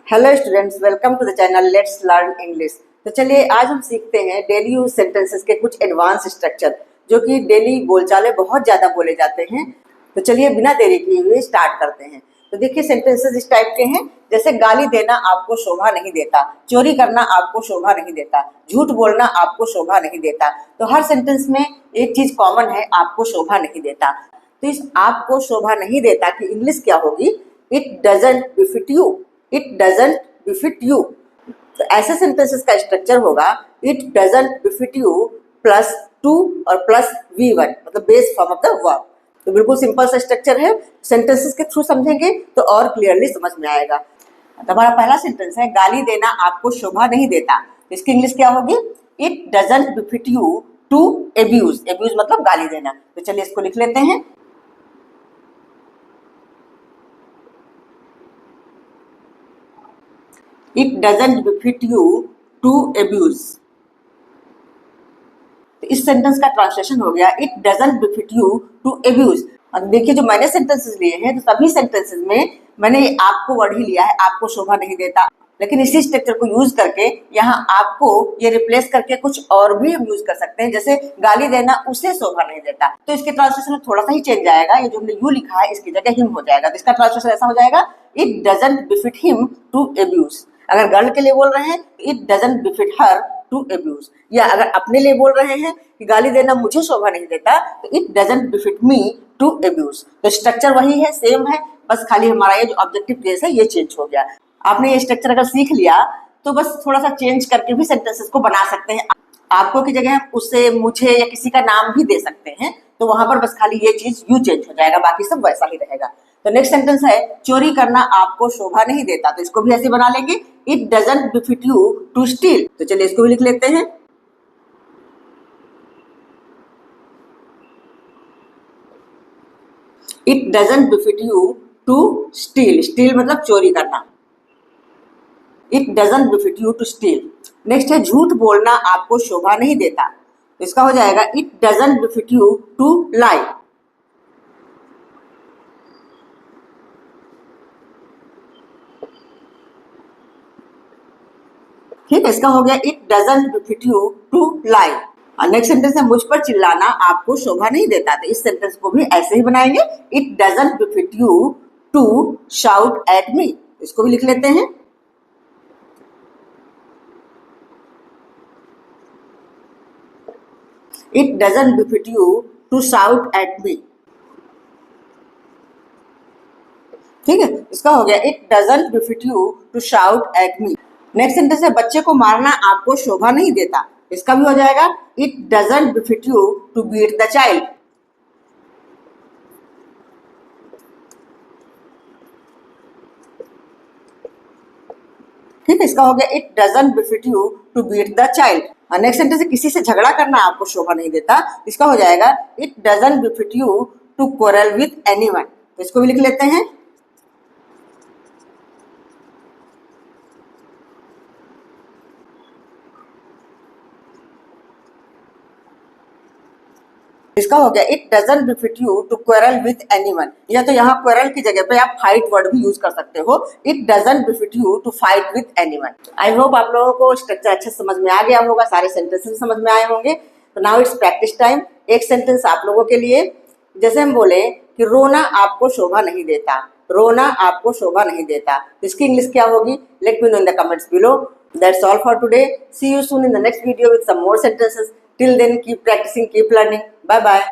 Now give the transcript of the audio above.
Hello students, welcome to the channel let's learn English. तो चलिए आज हम सीखते हैं डेली यूज सेंटेंसेस के कुछ एडवांस स्ट्रक्चर जो कि डेली बोलचाल में बहुत ज़्यादा बोले जाते हैं। तो चलिए बिना देरी किए हुए स्टार्ट करते हैं। तो देखिए सेंटेंसेस इस टाइप के हैं, जैसे गाली देना आपको शोभा नहीं देता, चोरी करना आपको शोभा नहीं देता, झूठ बोलना आपको शोभा नहीं देता। तो हर सेंटेंस में एक चीज कॉमन है, आपको शोभा नहीं देता। तो इस आपको शोभा नहीं देता की इंग्लिश क्या होगी? It doesn't befit you. It doesn't befit you. तो ऐसे सेंटेंसेस का स्ट्रक्चर होगा it doesn't befit you plus two और प्लस V1, मतलब base form of the verb. तो बिल्कुल सिंपल सा स्ट्रक्चर है, सेंटेंसेस के थ्रू समझेंगे तो और क्लियरली समझ में आएगा। तो हमारा पहला सेंटेंस है गाली देना आपको शोभा नहीं देता। इसकी इंग्लिश क्या होगी? It doesn't befit you to abuse. Abuse मतलब गाली देना। तो चलिए इसको लिख लेते हैं। It doesn't befit you to abuse। तो इस सेंटेंस का ट्रांसलेशन हो गया it doesn't befit you to abuse. अब देखिए जो मैंने सेंटेंसेस लिए हैं तो सभी सेंटेंसेस में मैंने आपको वर्ड ही लिया है, आपको शोभा नहीं देता। लेकिन इसी स्ट्रक्चर को यूज करके यहाँ आपको ये रिप्लेस करके कुछ और भी हम यूज कर सकते हैं, जैसे गाली देना उसे शोभा नहीं देता। तो इसके ट्रांसलेशन में थोड़ा सा ही चेंज आएगा, ये जो हमने यू लिखा है इसकी जगह हिम हो जाएगा। तो इसका ट्रांसलेशन ऐसा हो जाएगा it doesn't befit him to abuse. अगर गर्ल के लिए बोल रहे हैं तो it doesn't befit her to abuse, या अगर अपने लिए बोल रहे हैं कि गाली देना मुझे शोभा नहीं देता तो it doesn't befit me to abuse. तो स्ट्रक्चर वही है, सेम है, बस खाली हमारा ये जो ऑब्जेक्टिव केस है ये चेंज हो गया। आपने ये स्ट्रक्चर अगर सीख लिया तो बस थोड़ा सा चेंज करके भी सेंटेंसेस को बना सकते हैं। आपको की जगह हम उसे, मुझे या किसी का नाम भी दे सकते हैं, तो वहां पर बस खाली ये चीज यू चेंज हो जाएगा, बाकी सब वैसा ही रहेगा। तो नेक्स्ट सेंटेंस है चोरी करना आपको शोभा नहीं देता। तो इसको भी ऐसे बना लेंगे it doesn't befit you to steal. तो चलिए इसको भी लिख लेते हैं। It doesn't befit you to steal. Steal मतलब चोरी करना। It doesn't befit you to steal. Next है झूठ बोलना आपको शोभा नहीं देता। तो इसका हो जाएगा it doesn't befit you to lie. ठीक है, इसका हो गया it doesn't befit you to lie. और नेक्स्ट सेंटेंस है मुझ पर चिल्लाना आपको शोभा नहीं देता। तो इस सेंटेंस को भी ऐसे ही बनाएंगे it doesn't befit you to shout at me. इसको भी लिख लेते हैं। It doesn't befit you to shout at me. ठीक है, इसका हो गया it doesn't befit you to shout at me. Next sentence है बच्चे को मारना आपको शोभा नहीं देता। इसका भी हो जाएगा it doesn't befit you to beat the child. ठीक है, इसका हो गया it doesn't befit you to beat the child. Next sentence है किसी से झगड़ा करना आपको शोभा नहीं देता। इसका हो जाएगा it doesn't befit you to quarrel with anyone. तो इसको भी लिख लेते हैं। इसका हो गया it doesn't befit you to quarrel with anyone, या तो यहाँ क्वेरल की जगह पे आप फाइट वर्ड भी यूज कर सकते हो। It doesn't befit you to fight with anyone. I hope आप लोगों को स्ट्रक्चर अच्छे समझ में आ गया होगा, सारे सेंटेंसेस समझ में आए होंगे। तो नाउ इट्स प्रैक्टिस टाइम। एक सेंटेंस आप लोगों के लिए, जैसे हम बोले कि रोना आपको शोभा नहीं देता। रोना आपको शोभा नहीं देता, तो इसकी इंग्लिश क्या होगी? Let me know in the comments below. That's all for today. See you soon in the next video with some more sentences. Till then, keep practicing, keep learning. Bye bye.